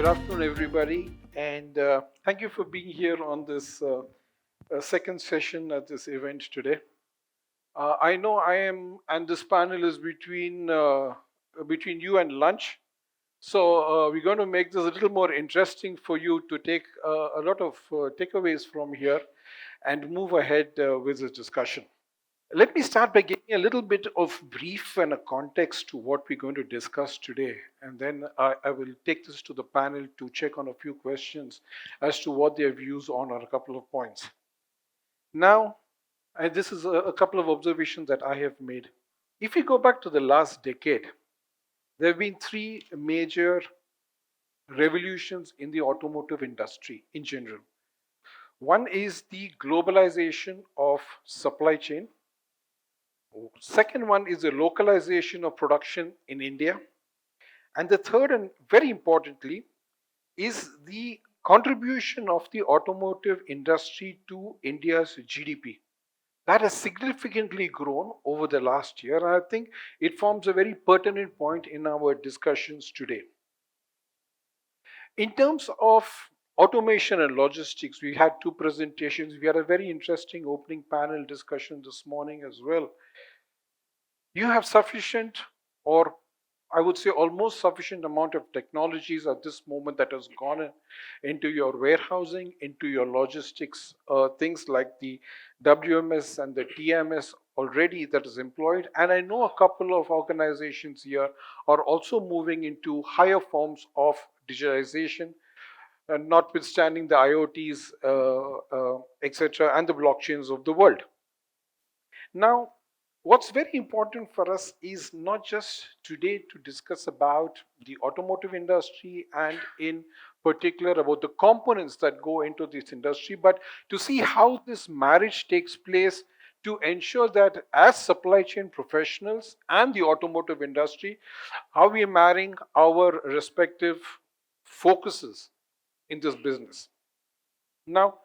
Good afternoon, everybody, and thank you for being here on this second session at this event today. I know I am, and this panel is between you and lunch, so we're going to make this a little more interesting for you to take a lot of takeaways from here and move ahead with this discussion. Let me start by giving a little bit of brief and a context to what we're going to discuss today. And then I will take this to the panel to check on a few questions as to what their views on a couple of points. Now, this is a couple of observations that I have made. If we go back to the last decade, there have been three major revolutions in the automotive industry in general. One is the globalization of supply chain. Second one is the localization of production in India. And the third, and very importantly, is the contribution of the automotive industry to India's GDP. That has significantly grown over the last year, and I think it forms a very pertinent point in our discussions today. In terms of automation and logistics, we had two presentations. We had a very interesting opening panel discussion this morning as well. You have sufficient, or I would say almost sufficient amount of technologies at this moment that has gone into your warehousing, into your logistics, things like the WMS and the TMS already that is employed. And I know a couple of organizations here are also moving into higher forms of digitalization, and notwithstanding the IoTs, etc., and the blockchains of the world. Now, what's very important for us is not just today to discuss about the automotive industry and in particular about the components that go into this industry, but to see how this marriage takes place to ensure that as supply chain professionals and the automotive industry, how we are marrying our respective focuses in this business. Now,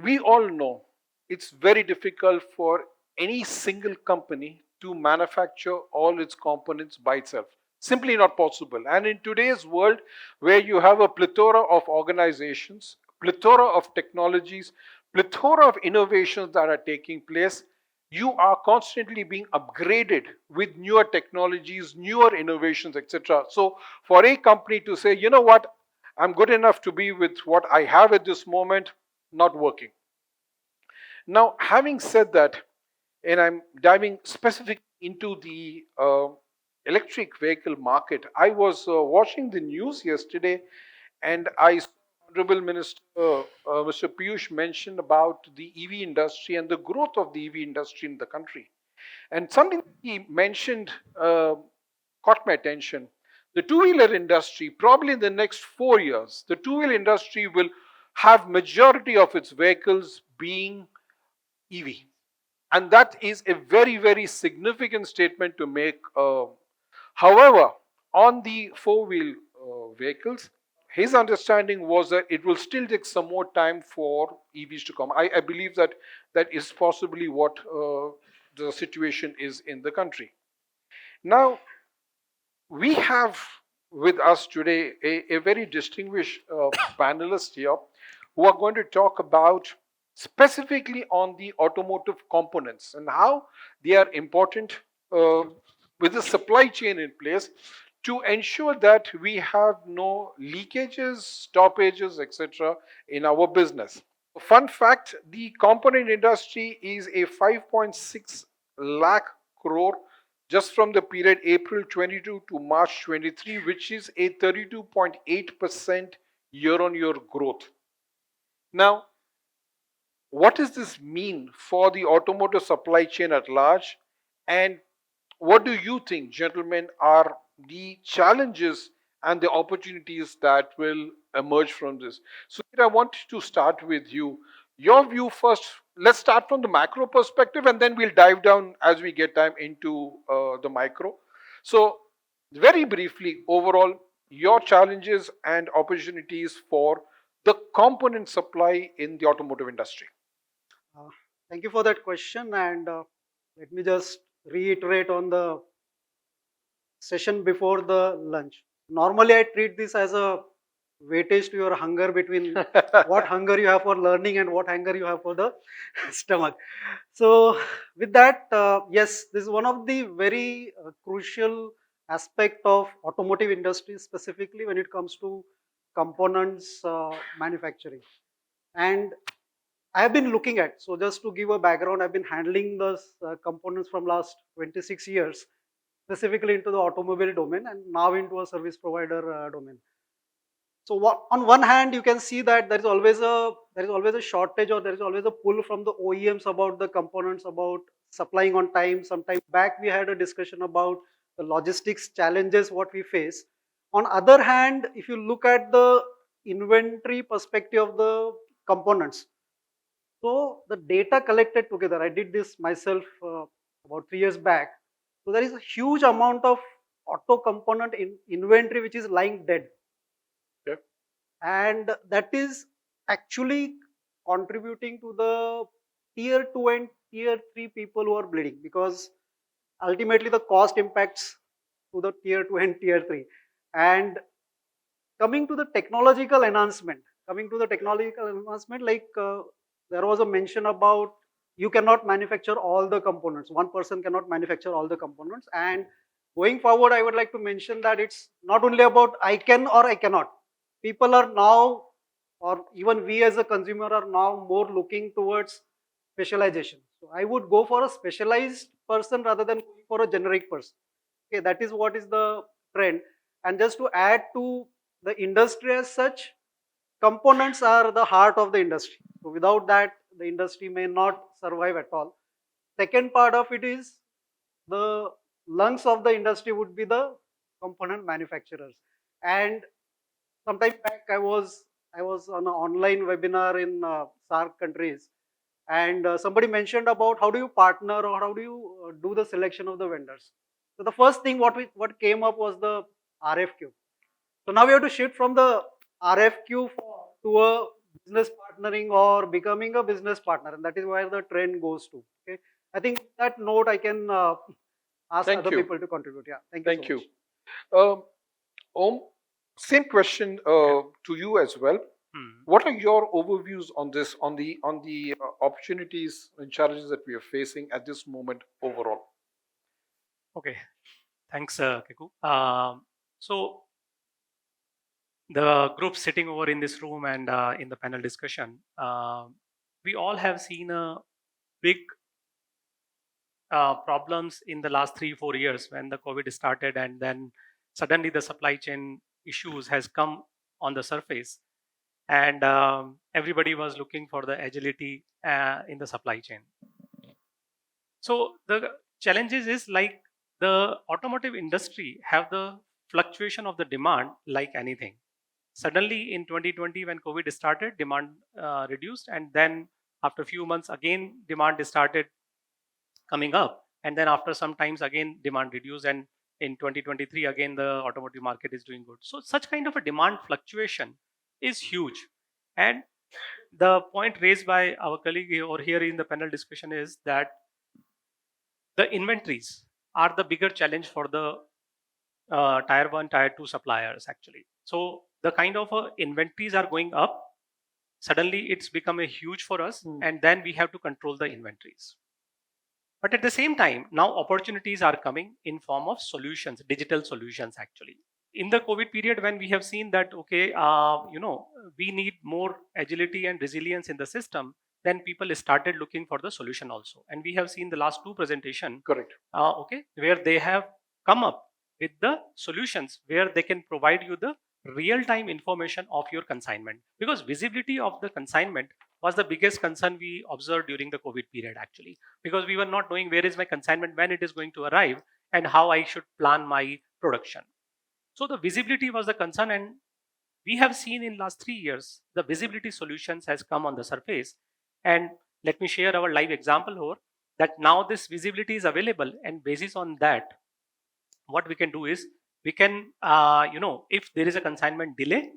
we all know it's very difficult for any single company to manufacture all its components by itself. Simply not possible. And in today's world, where you have a plethora of organizations, plethora of technologies, plethora of innovations that are taking place, you are constantly being upgraded with newer technologies, newer innovations, etc. So for a company to say, you know what, I'm good enough to be with what I have at this moment, not working. Now, having said that, and I'm diving specifically into the electric vehicle market, I was watching the news yesterday and I saw Honorable Minister Mr. Piyush mention about the EV industry and the growth of the EV industry in the country. And something he mentioned caught my attention. The two-wheeler industry, probably in the next 4 years, the two-wheeler industry will have majority of its vehicles being EV. And that is a very, very significant statement to make. However, on the four-wheel vehicles, his understanding was that it will still take some more time for EVs to come. I believe that that is possibly what the situation is in the country. Now, we have with us today a very distinguished panelist here who are going to talk about specifically on the automotive components and how they are important with the supply chain in place to ensure that we have no leakages, stoppages, etc. in our business. Fun fact, the component industry is a 5.6 lakh crore just from the period April 22 to March 23, which is a 32.8% year-on-year growth. Now, what does this mean for the automotive supply chain at large? And what do you think, gentlemen, are the challenges and the opportunities that will emerge from this? So I want to start with you. Your view first. Let's start from the macro perspective and then we'll dive down as we get time into the micro. So very briefly, overall, your challenges and opportunities for the component supply in the automotive industry. Thank you for that question, and let me just reiterate on the session before the lunch. Normally, I treat this as a weightage to your hunger between what hunger you have for learning and what hunger you have for the stomach. So, with that, yes, this is one of the very crucial aspect of automotive industry, specifically when it comes to components manufacturing. And I have been looking at, so just to give a background, I've been handling those components from last 26 years, specifically into the automobile domain and now into a service provider domain. So on one hand, you can see that there is always a shortage, or there is always a pull from the OEMs about the components, about supplying on time. Sometime back, we had a discussion about the logistics challenges what we face. On other hand, if you look at the inventory perspective of the components, so the data collected together, I did this myself about 3 years back. So there is a huge amount of auto component in inventory which is lying dead, Yeah. and that is actually contributing to the tier 2 and tier 3 people who are bleeding, because ultimately the cost impacts to the tier 2 and tier 3. And coming to the technological enhancement, like there was a mention about you cannot manufacture all the components, one person cannot manufacture all the components. And going forward, I would like to mention that it's not only about I can or I cannot. People are now, or even we as a consumer are now more looking towards specialization. So I would go for a specialized person rather than going for a generic person. Okay, that is what is the trend. And just to add to the industry as such, components are the heart of the industry. So without that, the industry may not survive at all. Second part of it is the lungs of the industry would be the component manufacturers. And sometime back, I was on an online webinar in SAARC countries, and somebody mentioned about how do you partner, or how do you do the selection of the vendors. So the first thing what came up was the RFQ. So now we have to shift from the RFQ to a business partnering or becoming a business partner, and that is where the trend goes to. Okay, I think that note I can ask Thank other you. people to contribute. Yeah, thank you so Thank you. much. Om, same question to you as well. Hmm. What are your overviews on this, on the opportunities and challenges that we are facing at this moment overall? Okay, thanks, Keku. So the group sitting over in this room and in the panel discussion, we all have seen a big problems in the last 3-4 years when the COVID started, and then suddenly the supply chain issues has come on the surface, and everybody was looking for the agility in the supply chain. So the challenges is like the automotive industry have the fluctuation of the demand like anything. Suddenly in 2020 when COVID started, demand reduced, and then after a few months again demand started coming up, and then after some times again demand reduced, and in 2023 again the automotive market is doing good. So such kind of a demand fluctuation is huge. And the point raised by our colleague over here in the panel discussion is that the inventories are the bigger challenge for the tier 1 tier 2 suppliers actually. So the kind of inventories are going up, suddenly it's become a huge for us, and then we have to control the inventories. But at the same time, now opportunities are coming in form of solutions, digital solutions actually. In the COVID period, when we have seen that, okay, we need more agility and resilience in the system, then people started looking for the solution also. And we have seen the last two presentation, Correct. okay, where they have come up with the solutions where they can provide you the real-time information of your consignment, because visibility of the consignment was the biggest concern we observed during the COVID period actually, because we were not knowing where is my consignment, when it is going to arrive, and how I should plan my production. So the visibility was the concern, and we have seen in last 3 years the visibility solutions has come on the surface. And let me share our live example here, that now this visibility is available, and basis on that what we can do is we can if there is a consignment delay,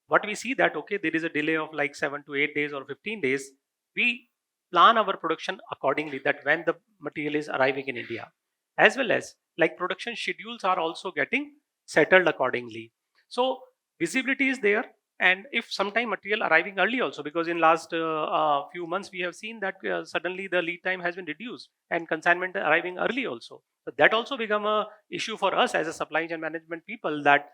what we see that okay, there is a delay of like 7 to 8 days or 15 days, we plan our production accordingly, that when the material is arriving in India, as well as like production schedules are also getting settled accordingly. So visibility is there, and if sometime material arriving early also, because in last few months we have seen that suddenly the lead time has been reduced and consignment arriving early also. So that also become a issue for us as a supply chain management people, that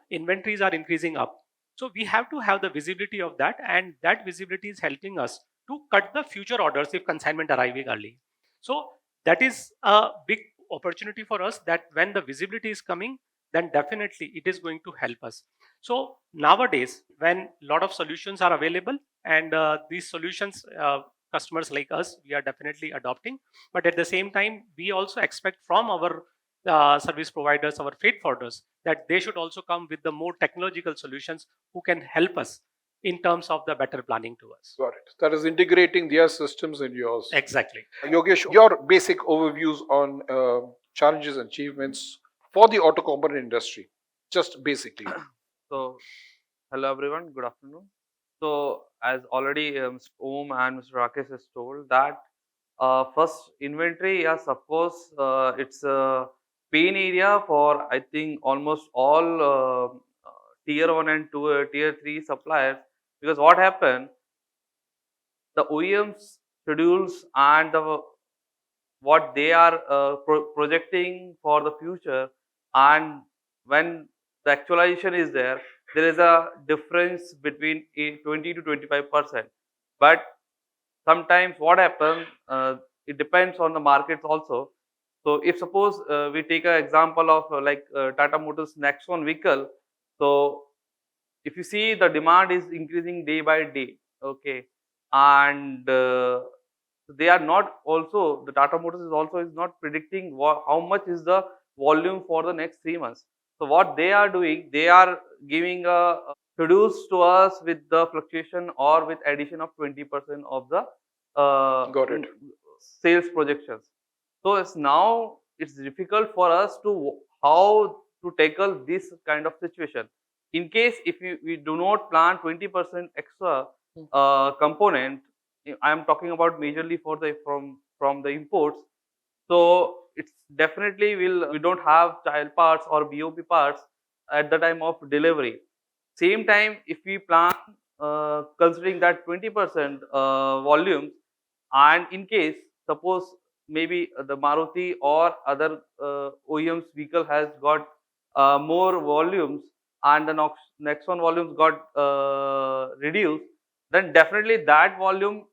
inventories are increasing up. So we have to have the visibility of that, and that visibility is helping us to cut the future orders if consignment arriving early. So that is a big opportunity for us, that when the visibility is coming, then definitely it is going to help us. So nowadays, when a lot of solutions are available, and these solutions, customers like us, we are definitely adopting. But at the same time, we also expect from our service providers, our freight forwarders, that they should also come with the more technological solutions who can help us in terms of the better planning to us. Got it. That is integrating their systems and yours. Exactly. Yogesh, your basic overviews on challenges and achievements for the auto component industry, just basically. So, hello everyone, good afternoon. So, as already Mr. Om and Mr. Rakesh has told that first inventory, yes, of course, it's a pain area for I think almost all tier 1 and 2, tier 3 suppliers, because what happened, the OEMs schedules and what they are projecting for the future, and when the actualization is there, there is a difference between 20 to 25%. But sometimes what happens, it depends on the markets also. So if suppose we take an example of Tata Motors Nexon vehicle, so if you see the demand is increasing day by day, okay, and they are not also, the Tata Motors is not predicting how much is the volume for the next 3 months. So what they are doing, they are giving a schedules to us with the fluctuation or with addition of 20% of the Got it. sales projections. So it's difficult for us to how to tackle this kind of situation. In case if we do not plan 20% extra component, I am talking about majorly for the from the imports. So it's definitely we don't have child parts or BOP parts at the time of delivery. Same time, if we plan considering that 20% volumes, and in case suppose maybe the Maruti or other OEMs vehicle has got more volumes, and the next one volumes got reduced, then definitely that volume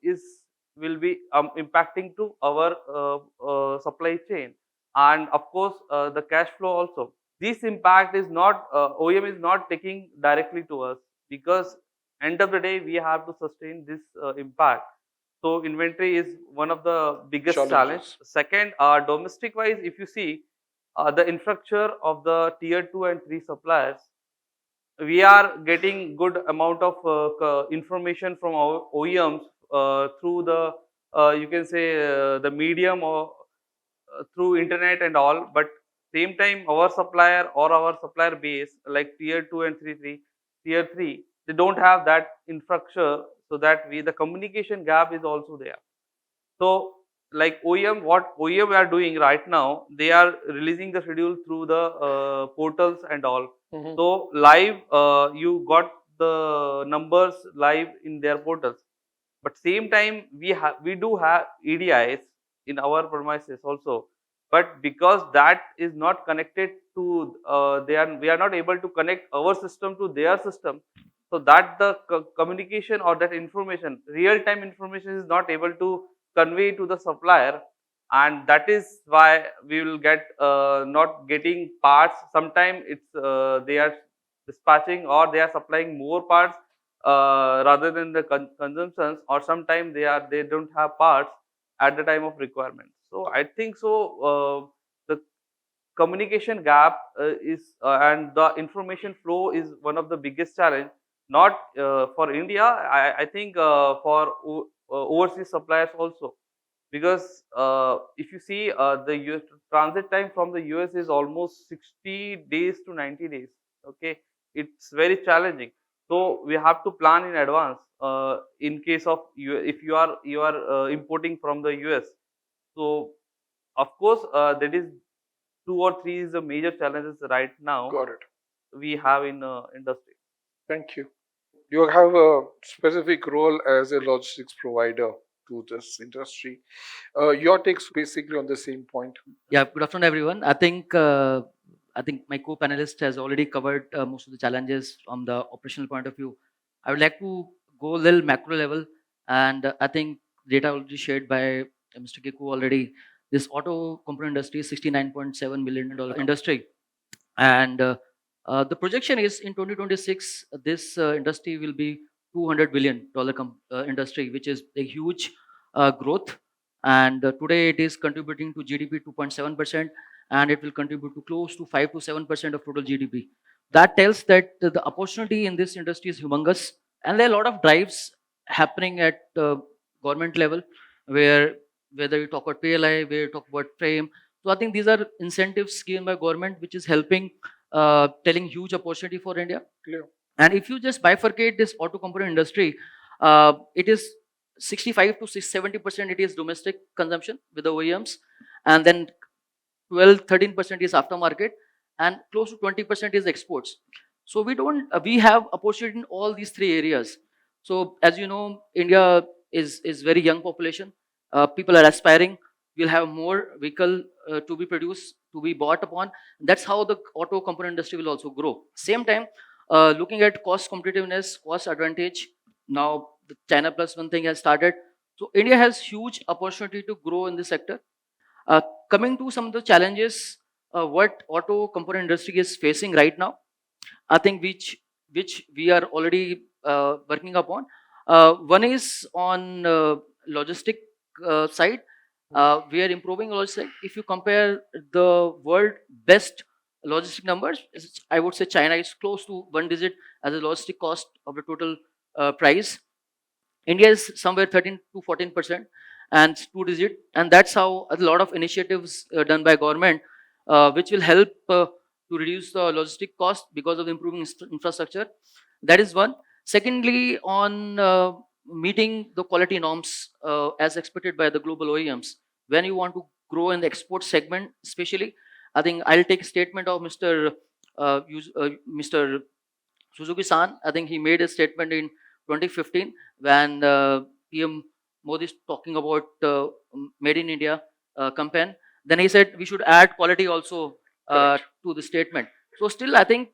will be impacting to our supply chain, and of course the cash flow also. This impact is not OEM is not taking directly to us, because end of the day we have to sustain this impact. So inventory is one of the biggest challenge. Challenges. Second, domestic wise, if you see the infrastructure of the tier 2 and 3 suppliers, we are getting good amount of information from our OEMs through the you can say the medium or through internet and all. But same time our supplier or our supplier base like tier 2 and tier 3, they don't have that infrastructure, so that the communication gap is also there. So like OEM, what OEM are doing right now, they are releasing the schedule through the portals and all. Mhm. So live, you got the numbers live in their portals. But same time, we do have EDIs in our premises also. But because that is not connected to, we are not able to connect our system to their system. So that the communication or that information, real time information, is not able to convey to the supplier, and that is why we will get not getting parts. Sometimes it's they are dispatching or they are supplying more parts rather than the consumptions, or sometimes they don't have parts at the time of requirement. So I think so the communication gap is and the information flow is one of the biggest challenge, not for India, I think for overseas suppliers also. Because if you see the US transit time from the US is almost 60 days to 90 days. Okay, it's very challenging. So we have to plan in advance in case of if you are importing from the US. So of course that is 2 or 3 is the major challenges right now Got it. we have in industry. Thank you. You have a specific role as a logistics provider to this industry. Your takes basically on the same point. Yeah, good afternoon, everyone. I think my co-panelist has already covered most of the challenges from the operational point of view. I would like to go a little macro level, and I think data already shared by Mr. Keku already. This auto component industry is $69.7 million industry, and the projection is in 2026 this industry will be $200 billion industry, which is a huge growth. And today it is contributing to GDP 2.7%, and it will contribute to close to 5 to 7% of total GDP. That tells that the opportunity in this industry is humongous, and there are a lot of drives happening at government level, where whether you talk about PLI, where you talk about FAME. So I think these are incentives given by government, which is helping, telling huge opportunity for India. Clear. And if you just bifurcate this auto component industry, it is 65 to 70% it is domestic consumption with the OEMs, and then 12-13% is aftermarket, and close to 20% is exports. So we have opportunity in all these three areas. So as you know, India is very young population. People are aspiring. We'll have more vehicle to be produced, to be bought upon. That's how the auto component industry will also grow. Same time, looking at cost competitiveness, cost advantage. Now the China Plus One thing has started. So India has huge opportunity to grow in this sector. Coming to some of the challenges, what auto component industry is facing right now, I think which we are already working upon. One is on logistic side. We are improving logistic. If you compare the world best logistic numbers, I would say China is close to one digit as a logistic cost of the total price. India is somewhere 13 to 14%, and two digit, and that's how a lot of initiatives done by government, which will help to reduce the logistic cost because of the improving infrastructure. That is one. Secondly, on meeting the quality norms as expected by the global OEMs. When you want to grow in the export segment, especially, I think I'll take a statement of Mr. Suzuki-san. I think he made a statement in 2015 when PM Modi is talking about Made in India campaign. Then he said we should add quality also to the statement. So still, I think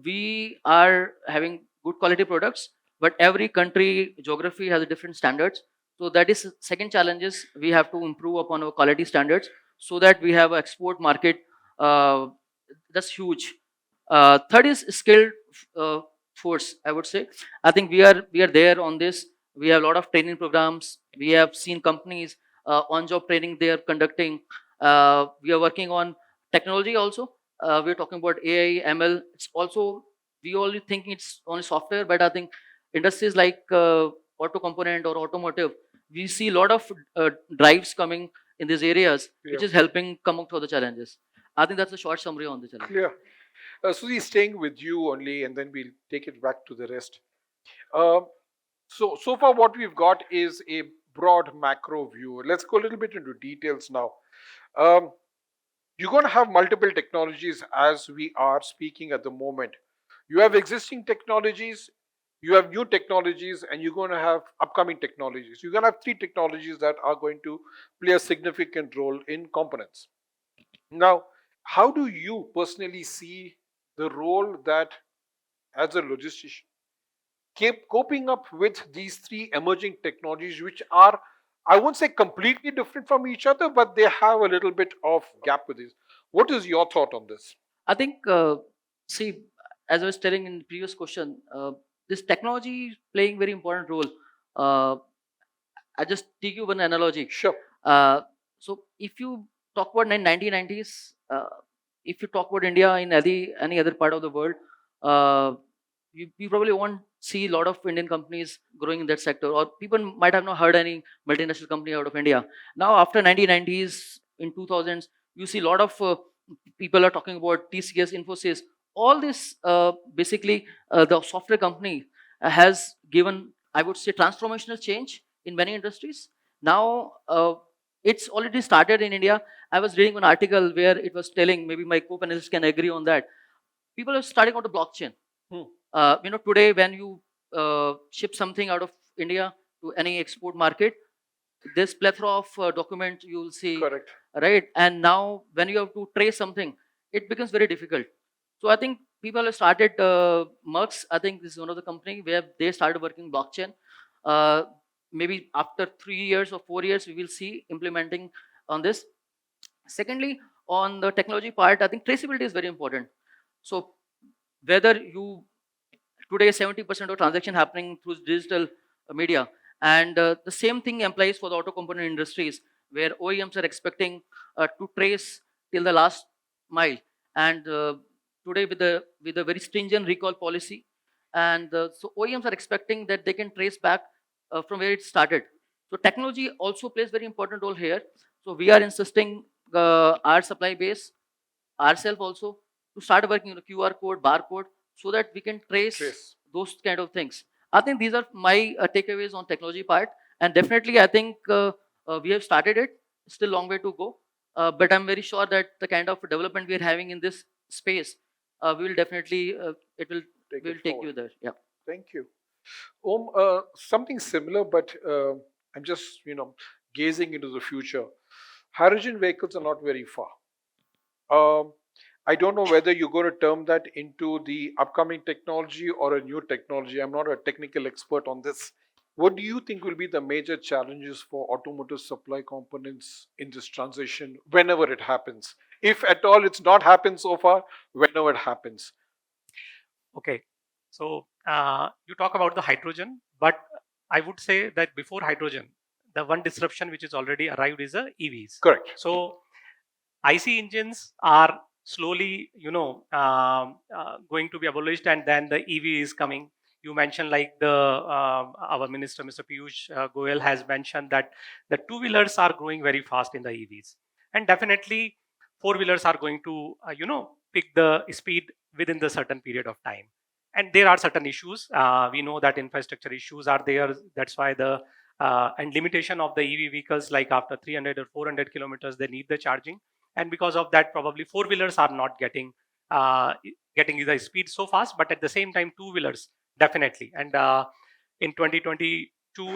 we are having good quality products, but every country geography has a different standards. So that is second challenges. We have to improve upon our quality standards so that we have an export market that's huge. Third is skilled force. I would say. I think we are there on this. We have a lot of training programs. We have seen companies on-job training they are conducting. We are working on technology also. We're talking about AI, ML. It's also we only think it's only software, but I think industries like auto component or automotive, we see a lot of drives coming in these areas, which is helping come up to the challenges. I think that's a short summary on the challenge. Clear. Sudhir, staying with you only, and then we'll take it back to the rest. So far, what we've got is a broad macro view. Let's go a little bit into details now. You're going to have multiple technologies as we are speaking at the moment. You have existing technologies, you have new technologies, and you're going to have upcoming technologies. You're going to have three technologies that are going to play a significant role in components. Now, how do you personally see the role that, as a logistician, coping up with these three emerging technologies, which are, I won't say completely different from each other, but they have a little bit of gap with this. What is your thought on this? I think, see, as I was telling in the previous question, this technology is playing very important role. I just take you one analogy. Sure. So if you talk about 1990s, if you talk about India in any other part of the world, you probably won't see a lot of Indian companies growing in that sector, or people might have not heard any multinational company out of India. Now, after 1990s, in 2000s, you see a lot of people are talking about TCS, Infosys. All this basically the software company has given, I would say, transformational change in many industries. Now it's already started in India, I was reading an article where it was telling, maybe my co-panelists can agree on that, people are starting out a blockchain. Today when you ship something out of India to any export market, this plethora of documents you will see, Correct. right? And now when you have to trace something, it becomes very difficult. So I think people have started, Merck's, I think this is one of the company where they started working blockchain. Maybe after 3 years or 4 years, we will see implementing on this. Secondly, on the technology part, I think traceability is very important. So whether you, today 70% of transaction happening through digital media, and the same thing applies for the auto component industries, where OEMs are expecting to trace till the last mile. And today with a very stringent recall policy, and so OEMs are expecting that they can trace back from where it started. So technology also plays very important role here. So we are insisting our supply base, ourselves also, to start working on the QR code, barcode, so that we can trace those kind of things. I think these are my takeaways on technology part, and definitely I think we have started it. Still long way to go, but I'm very sure that the kind of development we are having in this space, we will definitely it will Take we it will take you forward. there. Yeah. Thank you. Something similar, but I'm just, gazing into the future. Hydrogen vehicles are not very far. I don't know whether you're going to term that into the upcoming technology or a new technology. I'm not a technical expert on this. What do you think will be the major challenges for automotive supply components in this transition whenever it happens? If at all it's not happened so far, whenever it happens. Okay, so you talk about the hydrogen, but I would say that before hydrogen, the one disruption which is already arrived is the EVs. Correct. So IC engines are slowly, going to be abolished, and then the EV is coming. You mentioned like our minister, Mr. Piyush Goyal, has mentioned that the two-wheelers are growing very fast in the EVs, and definitely four-wheelers are going to, pick the speed within the certain period of time. And there are certain issues. We know that infrastructure issues are there. That's why the and limitation of the EV vehicles, like after 300 or 400 kilometers, they need the charging, and because of that, probably four wheelers are not getting the speed so fast. But at the same time, two wheelers definitely. And in 2022,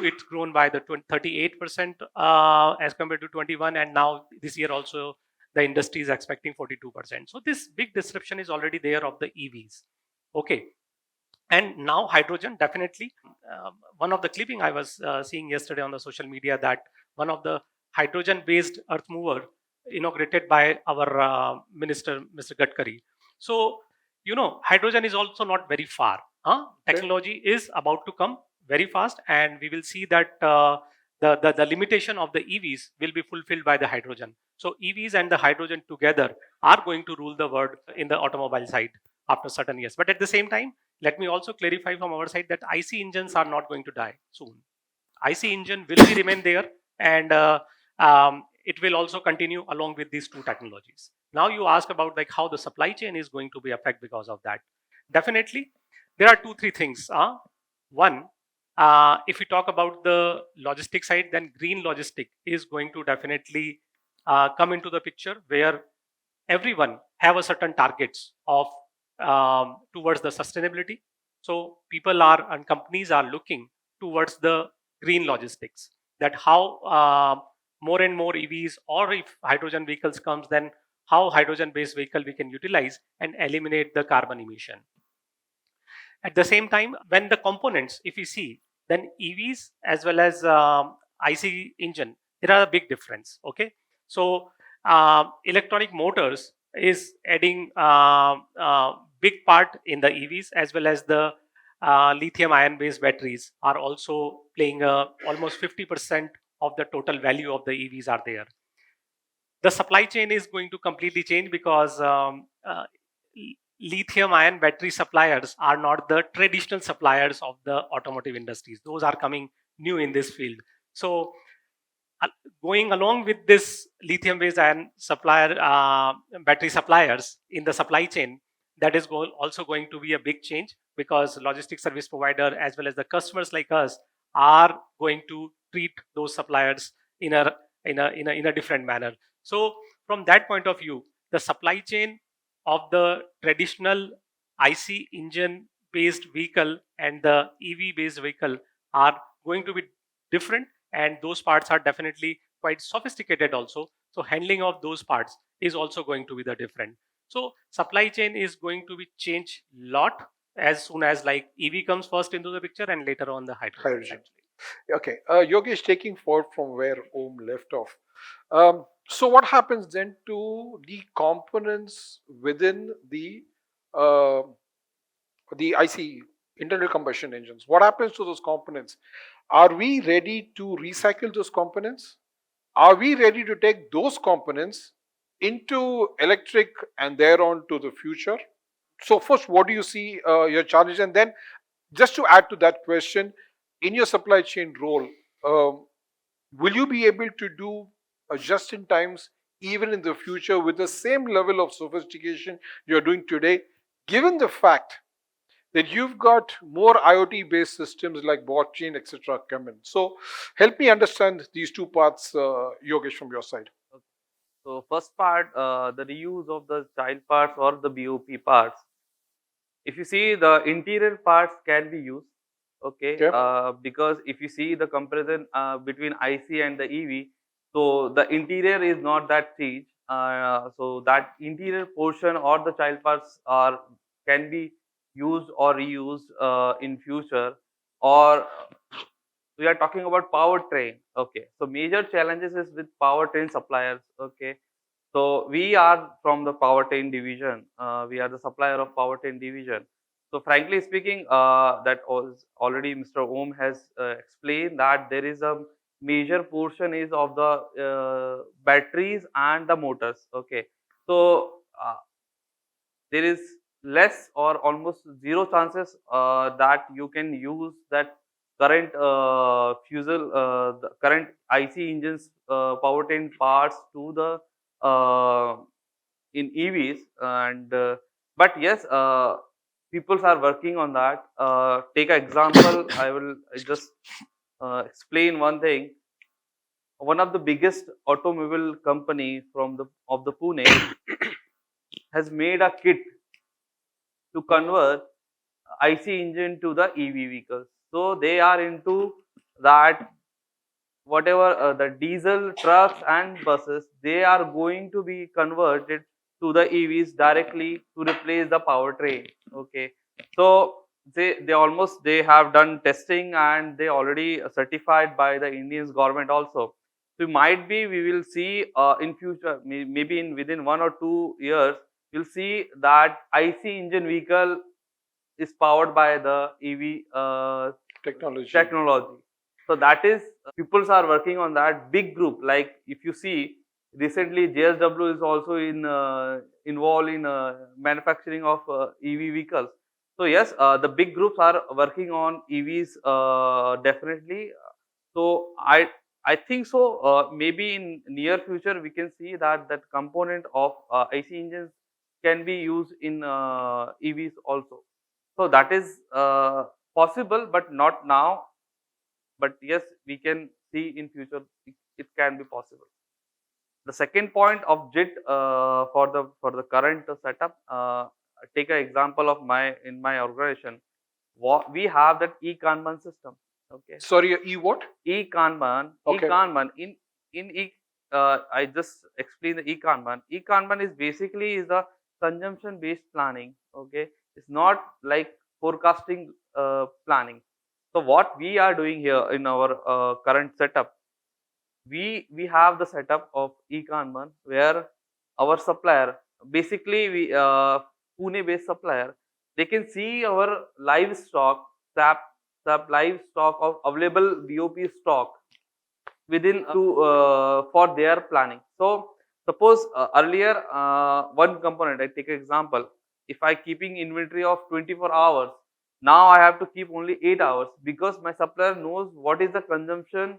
it's grown by the 38% as compared to 21, and now this year also the industry is expecting 42%. So this big disruption is already there of the EVs. Okay. And now hydrogen, definitely. One of the clipping I was seeing yesterday on the social media, that one of the hydrogen based earth mover inaugurated by our minister, Mr. Gadkari. So, hydrogen is also not very far. Technology is about to come very fast, and we will see that the limitation of the EVs will be fulfilled by the hydrogen. So EVs and the hydrogen together are going to rule the world in the automobile side after certain years. But at the same time, let me also clarify from our side that IC engines are not going to die soon. IC engine will remain there, and it will also continue along with these two technologies. Now you ask about like how the supply chain is going to be affected because of that. Definitely, there are 2-3 things. One, if we talk about the logistic side, then green logistic is going to definitely come into the picture, where everyone have a certain targets of towards the sustainability. So people are and companies are looking towards the green logistics, that how more and more EVs, or if hydrogen vehicles comes, then how hydrogen based vehicle we can utilize and eliminate the carbon emission. At the same time, when the components, if you see, then EVs as well as IC engine, there are a big difference. Okay, so electronic motors is adding big part in the EVs, as well as the lithium ion based batteries are also playing almost 50% of the total value of the EVs are there. The supply chain is going to completely change, because lithium ion battery suppliers are not the traditional suppliers of the automotive industries. Those are coming new in this field. So going along with this lithium based ion supplier battery suppliers in the supply chain, that is also going to be a big change, because logistics service provider as well as the customers like us are going to treat those suppliers in a different manner. So from that point of view, the supply chain of the traditional IC engine based vehicle and the EV based vehicle are going to be different, and those parts are definitely quite sophisticated also. So handling of those parts is also going to be the different. So supply chain is going to be changed lot as soon as like EV comes first into the picture and later on the hydrogen. Hydrogen. Actually. Okay, Yogesh, taking forward from where Om left off. So what happens then to the components within uh, the IC internal combustion engines? What happens to those components? Are we ready to recycle those components? Are we ready to take those components into electric and thereon to the future? So first, what do you see your challenges? And then just to add to that question, in your supply chain role, will you be able to do just in times even in the future with the same level of sophistication you're doing today, given the fact that you've got more IoT based systems like blockchain, etc. come in? So help me understand these two parts, Yogesh, from your side. So first part, the reuse of the child parts or the BOP parts. If you see, the interior parts can be used, okay, Okay. because if you see the comparison between IC and the EV, so the interior is not that huge. So that interior portion or the child parts are can be used or reused in future. Or we are talking about powertrain. Okay, so major challenges is with powertrain suppliers. Okay, so we are from the powertrain division. We are the supplier of powertrain division. So frankly speaking, that was already Mr. Om has explained that there is a major portion is of the batteries and the motors. Okay, so there is less or almost zero chances that you can use that current the current IC engines powertrain parts to the in EVs. And but yes, peoples are working on that. Take an example. I will just explain one thing. One of the biggest automobile company from the of the Pune has made a kit to convert IC engine to the EV vehicles. So they are into that. Whatever the diesel trucks and buses, they are going to be converted to the EVs directly to replace the powertrain. Okay, so they have done testing and they already certified by the Indian government also. So might be we will see in future, maybe in within 1 or 2 years, we'll see that IC engine vehicle is powered by the EV technology. So that is peoples are working on that big group. Like if you see recently, JSW is also involved in manufacturing of EV vehicles. So yes, the big groups are working on EVs definitely. So I think so. Maybe in near future we can see that that component of IC engines can be used in EVs also. So that is possible, but not now. But yes, we can see in future it can be possible. The second point of JIT for the current setup, take an example of my organization. We have that e-Kanban system. Okay, Sorry, E what? e-Kanban, Okay. e-Kanban in e. I just explain the e-Kanban. E-Kanban is basically is a consumption based planning. Okay, it's not like forecasting planning. So what we are doing here in our current setup, we have the setup of e-Kanban where our supplier, basically we Pune based supplier, they can see our live stock, SAP, SAP live stock of available BOP stock within to for their planning. So suppose earlier one component, I take an example. If I keeping inventory of 24 hours, now I have to keep only 8 hours because my supplier knows what is the consumption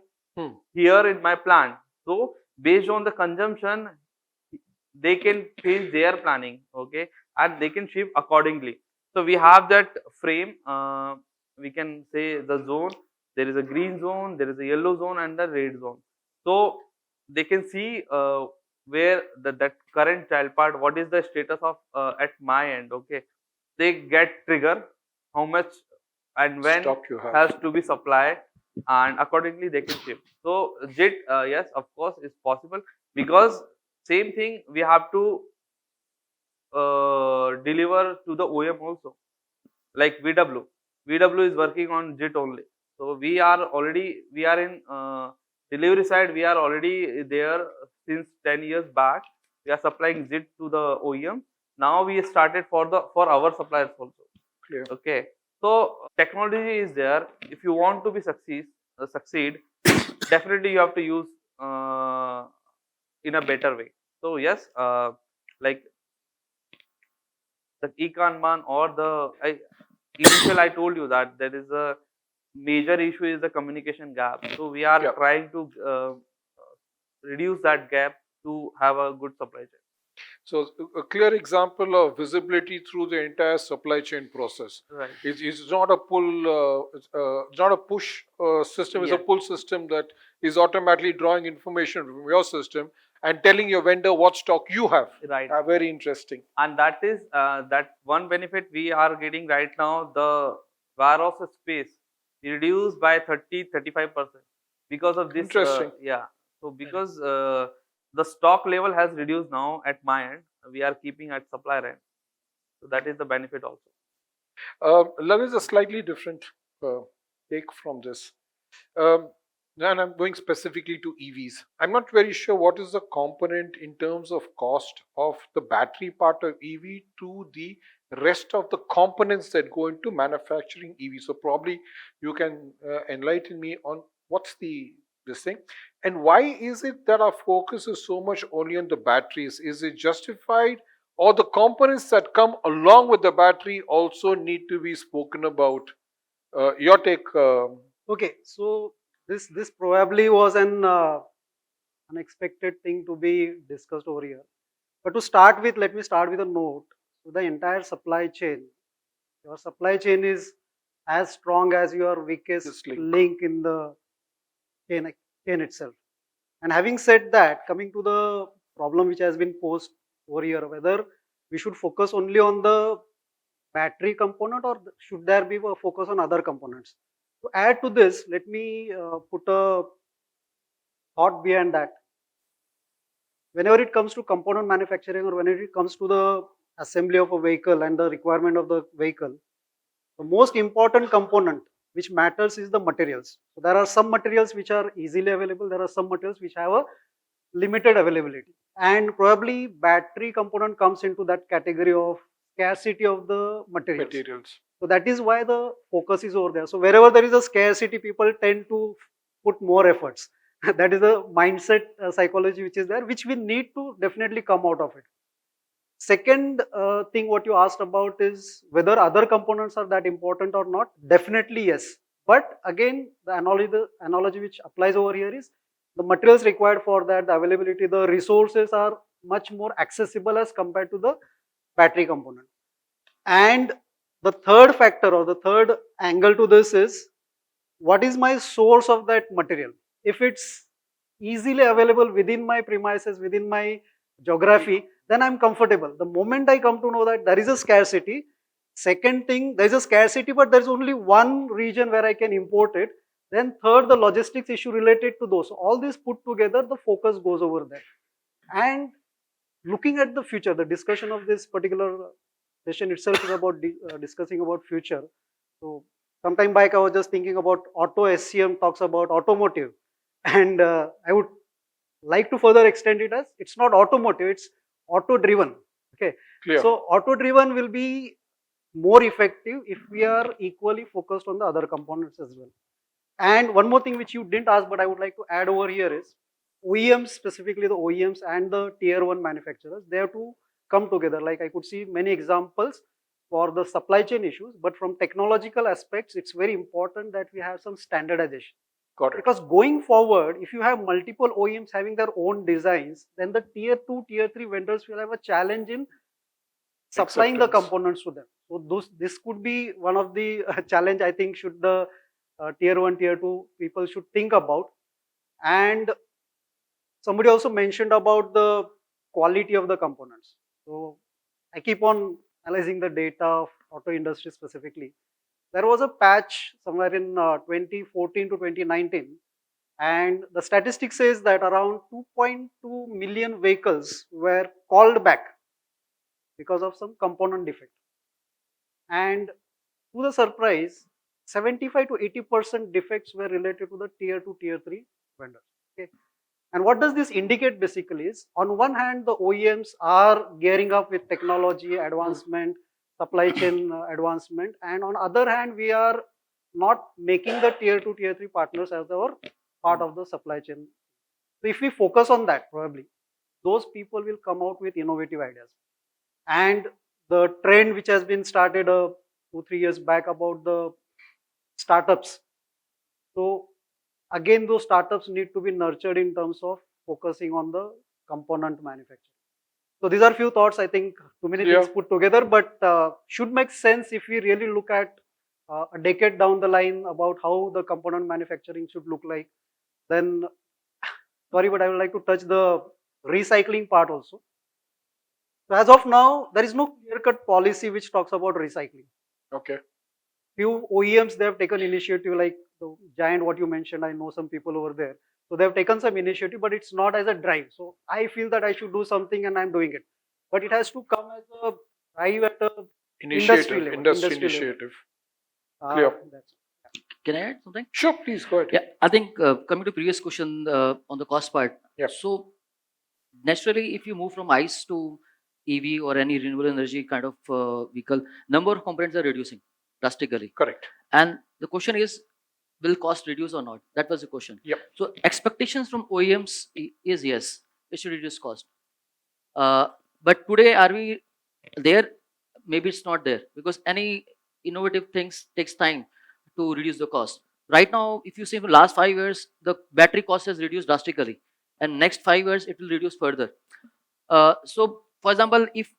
here in my plant. So based on the consumption, they can change their planning, okay, and they can shift accordingly. So we have that frame. We can say the zone. There is a green zone, there is a yellow zone, and the red zone. So they can see where that current child part, what is the status of at my end, okay, they get trigger how much and when Stock you have. has to be supplied, and accordingly they can ship. So JIT, yes, of course, is possible, because same thing we have to deliver to the OEM also, like VW. VW is working on JIT only. So we are in delivery side. We are already there since 10 years back. We are supplying JIT to the OEM. Now we started for our suppliers also. Clear. Okay. So technology is there. If you want to be succeed, definitely you have to use in a better way. So yes, like the e-kanban or initial I told you that there is a major issue is the communication gap. So we are Yeah. trying to reduce that gap to have a good supply chain. So a clear example of visibility through the entire supply chain process. Right. It's not a pull, it's not a push system. It's a Yes. pull system that is automatically drawing information from your system and telling your vendor what stock you have. Right. Very interesting. And that is that one benefit we are getting right now. The warehouse space reduced by 30-35% because of this. Interesting. Yeah. So because the stock level has reduced now at my end, we are keeping at supplier end. So that is the benefit also. Love is a slightly different take from this. And I'm going specifically to EVs. I'm not very sure what is the component in terms of cost of the battery part of EV to the rest of the components that go into manufacturing EV. So probably you can enlighten me on what's this thing, and why is it that our focus is so much only on the batteries? Is it justified, or the components that come along with the battery also need to be spoken about? Your take. Okay, so this probably was an unexpected thing to be discussed over here. But to start with, let me start with a note. So the entire supply chain, your supply chain is as strong as your weakest This link. link in the chain itself. And having said that, coming to the problem which has been posed over here, whether we should focus only on the battery component or should there be a focus on other components? To add to this, let me put a thought behind that. Whenever it comes to component manufacturing or whenever it comes to the assembly of a vehicle and the requirement of the vehicle, the most important component which matters is the materials. So there are some materials which are easily available, there are some materials which have a limited availability, and probably battery component comes into that category of scarcity of the materials. So that is why the focus is over there. So wherever there is a scarcity, people tend to put more efforts. That is the mindset psychology which is there, which we need to definitely come out of it. Second thing what you asked about is whether other components are that important or not. Definitely yes. But again, the analogy which applies over here is the materials required for that, the availability, the resources are much more accessible as compared to the battery component. And the third factor or the third angle to this is, what is my source of that material? If it's easily available within my premises, within my geography, then I'm comfortable. The moment I come to know that there is a scarcity, second thing, there is a scarcity, but there is only one region where I can import it. Then third, the logistics issue related to those. All this put together, the focus goes over there. And looking at the future, the discussion of this particular session itself is about discussing about future. So sometime back I was just thinking about Auto SCM talks about automotive, and I would like to further extend it as it's not automotive, it's auto driven. Okay. Clear. So auto driven will be more effective if we are equally focused on the other components as well. And one more thing which you didn't ask, but I would like to add over here is OEMs, specifically the OEMs and the tier 1 manufacturers, they have to come together. Like I could see many examples for the supply chain issues, but from technological aspects, it's very important that we have some standardization. Got it. Because going forward, if you have multiple OEMs having their own designs, then the tier 2, tier 3 vendors will have a challenge in supplying the components to them. So this could be one of the challenge I think should the tier 1, tier 2 people should think about. And somebody also mentioned about the quality of the components. So I keep on analyzing the data of auto industry specifically. There was a patch somewhere in 2014 to 2019, and the statistic says that around 2.2 million vehicles were called back because of some component defect. And to the surprise, 75 to 80% defects were related to the tier 2, tier 3 vendors. Okay. And what does this indicate basically is, on one hand, the OEMs are gearing up with technology advancement, supply chain advancement, and on other hand, we are not making the tier 2, tier 3 partners as our part of the supply chain. So if we focus on that, probably those people will come out with innovative ideas. And the trend which has been started 2-3 years back about the startups. So again, those startups need to be nurtured in terms of focusing on the component manufacturing. So these are few thoughts, I think too many things put together, but should make sense if we really look at a decade down the line about how the component manufacturing should look like. Then, sorry, but I would like to touch the recycling part also. So as of now, there is no clear-cut policy which talks about recycling. Okay. Few OEMs, they have taken initiative, like the giant what you mentioned. I know some people over there, so they have taken some initiative, but it's not as a drive. So I feel that I should do something, and I'm doing it, but it has to come as a drive at a industry level. Industry initiative. Clear. That's Can I add something? Sure, please go ahead. Yeah, I think coming to previous question on the cost part. Yeah. So naturally, if you move from ICE to EV or any renewable energy kind of vehicle, number of components are reducing drastically. Correct. And the question is, will cost reduce or not? That was the question. Yep. So expectations from OEMs is yes, it should reduce cost. But today, are we there? Maybe it's not there, because any innovative things takes time to reduce the cost. Right now, if you see for last 5 years, the battery cost has reduced drastically, and next 5 years it will reduce further. So, for example, if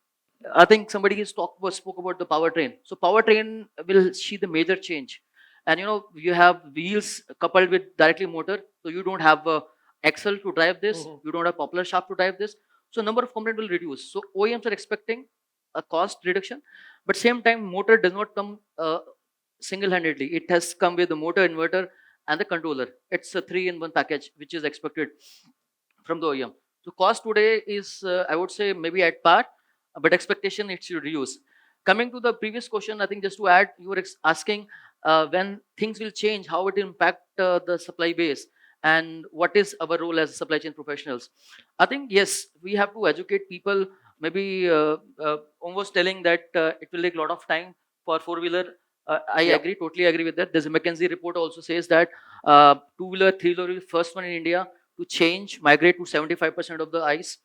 I think somebody spoke about the powertrain. So powertrain will see the major change, and you have wheels coupled with directly motor, so you don't have a axle to drive this, you don't have poplar shaft to drive this. So number of components will reduce. So OEMs are expecting a cost reduction, but same time motor does not come single-handedly. It has come with the motor, inverter, and the controller. It's a 3-in-1 package which is expected from the OEM. So cost today is I would say maybe at par, but expectation it should reduce. Coming to the previous question, I think just to add, you were asking when things will change, how it will impact the supply base, and what is our role as supply chain professionals. I think yes, we have to educate people. Maybe almost telling that it will take a lot of time for four-wheeler. I agree, totally agree with that. There's a McKinsey report also says that two-wheeler, three-wheeler is first one in India to change, migrate to 75% of the ICE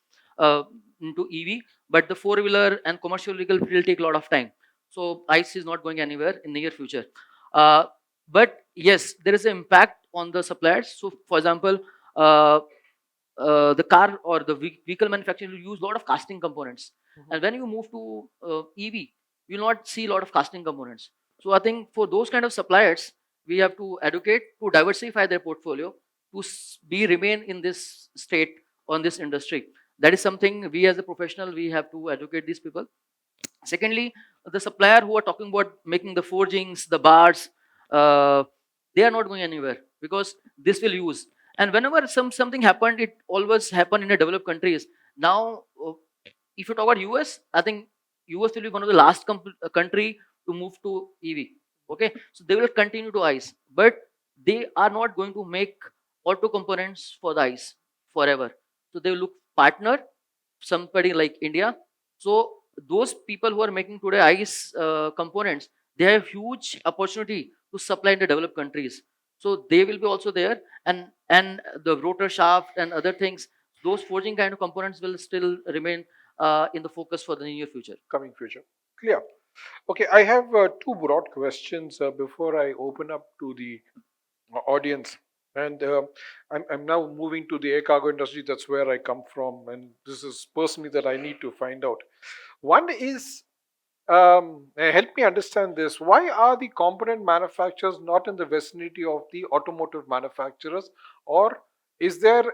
into EV, but the four-wheeler and commercial vehicle will take a lot of time. So ICE is not going anywhere in the near future. But yes, there is an impact on the suppliers. So for example, the car or the vehicle manufacturer will use a lot of casting components. And when you move to EV, you will not see a lot of casting components. So I think for those kind of suppliers, we have to educate to diversify their portfolio to remain in this state on this industry. That is something we as a professional, we have to educate these people. Secondly, the supplier who are talking about making the forgings, the bars, they are not going anywhere because this will use. And whenever something happened, it always happened in the developed countries. Now, if you talk about US, I think US will be one of the last country to move to EV. Okay, so they will continue to ICE, but they are not going to make auto components for the ICE forever. So they will look partner, somebody like India. So those people who are making today ICE components, they have huge opportunity to supply in the developed countries. So they will be also there, and the rotor shaft and other things, those forging kind of components will still remain in the focus for the near future. Coming future. Clear. Okay, I have two broad questions before I open up to the audience. And I'm now moving to the air cargo industry. That's where I come from, and this is personally that I need to find out. One is, help me understand this. Why are the component manufacturers not in the vicinity of the automotive manufacturers, or is there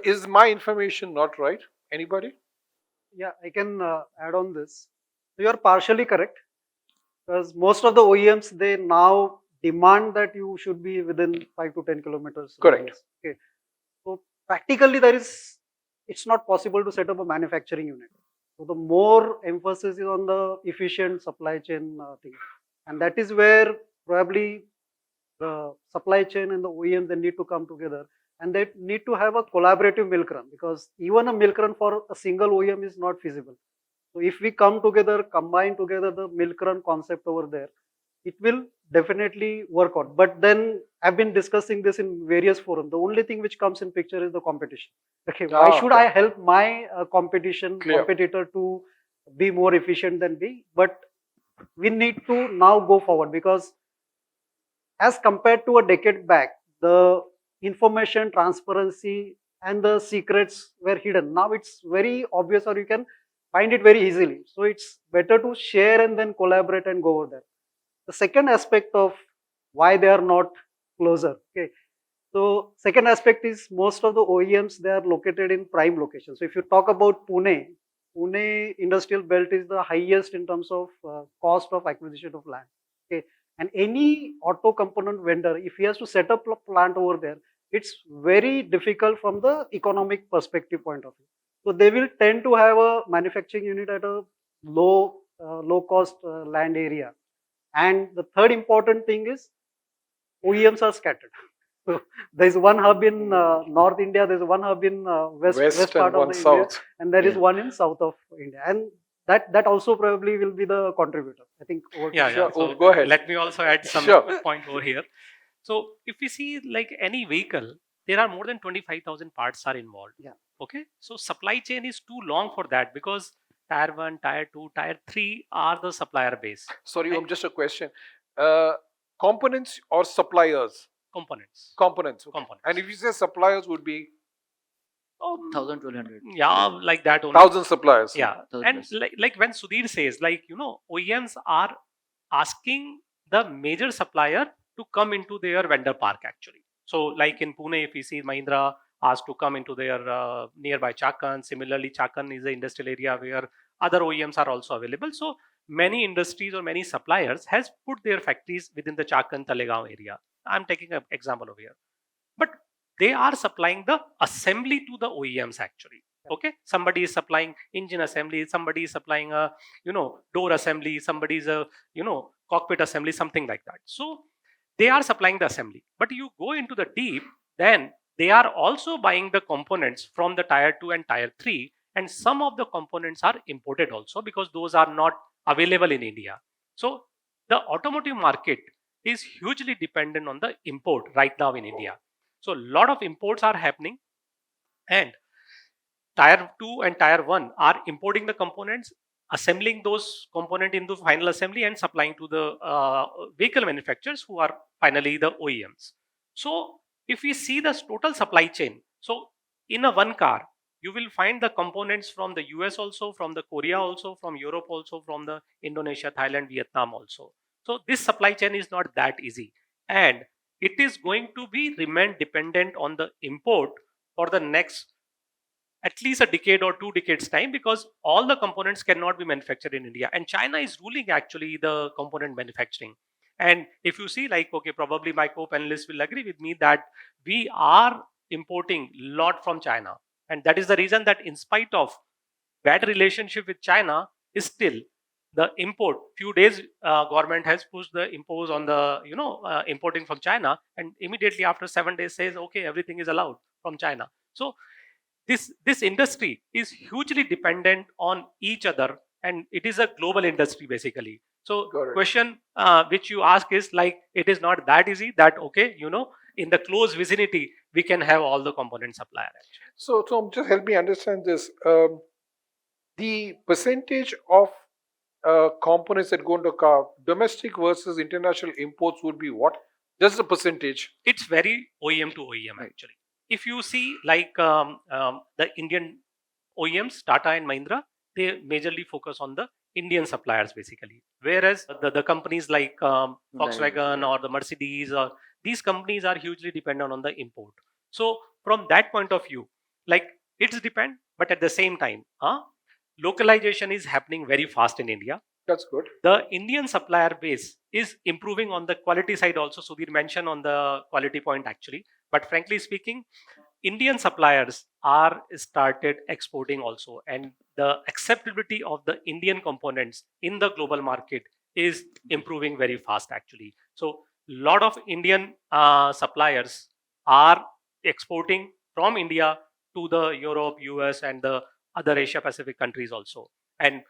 is my information not right? Anybody? Yeah, I can add on this. You are partially correct, because most of the OEMs, they now demand that you should be within 5 to 10 kilometers Correct. radius. Okay. So practically it's not possible to set up a manufacturing unit. So the more emphasis is on the efficient supply chain thing. And that is where probably the supply chain and the OEM, they need to come together, and they need to have a collaborative milk run, because even a milk run for a single OEM is not feasible. So if we come together, combine together the milk run concept over there, it will definitely work out. But then I've been discussing this in various forums. The only thing which comes in picture is the competition. Okay, why should Okay. I help my Clear. competitor to be more efficient than me? But we need to now go forward, because as compared to a decade back, the information transparency and the secrets were hidden. Now it's very obvious, or you can find it very easily. So it's better to share and then collaborate and go over there. The second aspect of why they are not closer. Okay. So second aspect is most of the OEMs, they are located in prime locations. So if you talk about Pune industrial belt is the highest in terms of cost of acquisition of land. Okay. And any auto component vendor, if he has to set up a plant over there, it's very difficult from the economic perspective point of view. So they will tend to have a manufacturing unit at a low cost land area. And the third important thing is OEMs are scattered. So there's one hub in North India, there's one hub in west West part and of one the India, south. and there is Yeah. one in south of India. And that also probably will be the contributor. I think. Over to Yeah, you. Sure. yeah. So Go ahead. let me also add some Sure. point over here. So if we see like any vehicle, there are more than 25,000 parts are involved. Yeah. Okay. So supply chain is too long for that, because tier 1, tier 2, tier 3 are the supplier base. Sorry, And just a question. Components or suppliers? components. Components. Okay. Components. And if you say suppliers would be 1,200. Yeah, like that only. 1,000 suppliers. Yeah. 1,000 And plus. like when Sudhir says, like, OEMs are asking the major supplier to come into their vendor park actually. So like in Pune, if we see Mahindra asked to come into their nearby Chakan. Similarly, Chakan is an industrial area where other OEMs are also available. So many industries or many suppliers has put their factories within the Chakan Talegaon area. I'm taking an example over here. But they are supplying the assembly to the OEMs actually. Okay, somebody is supplying engine assembly, somebody is supplying a door assembly, somebody is a cockpit assembly, something like that. So they are supplying the assembly, but you go into the deep, then they are also buying the components from the tier 2 and tier 3, and some of the components are imported also, because those are not available in India. So the automotive market is hugely dependent on the import right now in India. So a lot of imports are happening, and tier 2 and tier 1 are importing the components, assembling those components into final assembly, and supplying to the vehicle manufacturers, who are finally the OEMs. So if we see the total supply chain, so in a one car, you will find the components from the US also, from the Korea also, from Europe also, from the Indonesia, Thailand, Vietnam also. So this supply chain is not that easy, and it is going to be remain dependent on the import for the next at least a decade or 2 decades time, because all the components cannot be manufactured in India, and China is ruling actually the component manufacturing. And if you see, like, okay, probably my co-panelists will agree with me that we are importing a lot from China, and that is the reason that in spite of bad relationship with China, is still the import. Few days government has pushed the impose on the importing from China, and immediately after 7 days says okay, everything is allowed from China. So this industry is hugely dependent on each other, and it is a global industry basically. So Got it. question which you ask is like, it is not that easy that okay, in the close vicinity we can have all the component supplier actually. So just help me understand this. The percentage of components that go into a car, domestic versus international imports, would be what? Just the percentage. It's very OEM to OEM actually. If you see like the Indian OEMs, Tata and Mahindra, they majorly focus on the Indian suppliers basically. Whereas the companies like Volkswagen or the Mercedes, or these companies are hugely dependent on the import. So from that point of view, like it's depend, But at the same time, localization is happening very fast in India. That's good. The Indian supplier base is improving on the quality side also. Sudhir mentioned on the quality point actually. But frankly speaking, Indian suppliers are started exporting also, and the acceptability of the Indian components in the global market is improving very fast actually. So lot of Indian suppliers are exporting from India to the Europe, US, and the other Asia Pacific countries also. And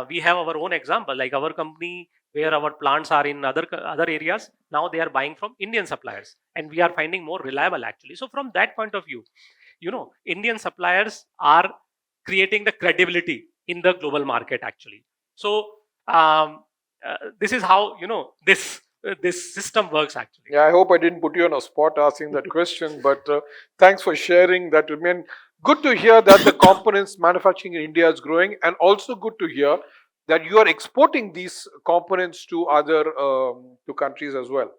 we have our own example, like our company where our plants are in other areas. Now they are buying from Indian suppliers, and we are finding more reliable actually. So from that point of view, Indian suppliers are creating the credibility in the global market actually. So this is how this system works actually. Yeah, I hope I didn't put you on a spot asking that question, but thanks for sharing that. I mean, good to hear that the components manufacturing in India is growing, and also good to hear that you are exporting these components to other to countries as well.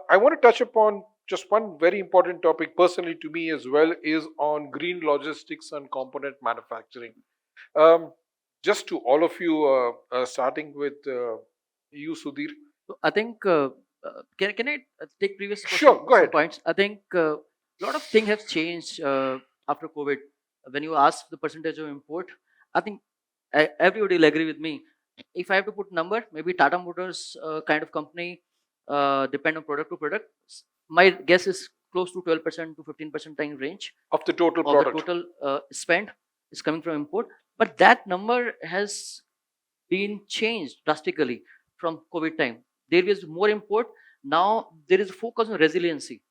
I want to touch upon just one very important topic personally to me as well, is on green logistics and component manufacturing. Um, just to all of you, starting with you, Sudhir. So I think can I take previous Sure, question, go some ahead. points? I think a lot of things have changed after COVID. When you ask the percentage of import, I think everybody will agree with me. If I have to put number, maybe Tata Motors kind of company depend on product to product. My guess is close to 12% to 15% time range Of the total of the product. total spend is coming from import. But that number has been changed drastically from COVID time. There was more import. Now there is a focus on resiliency.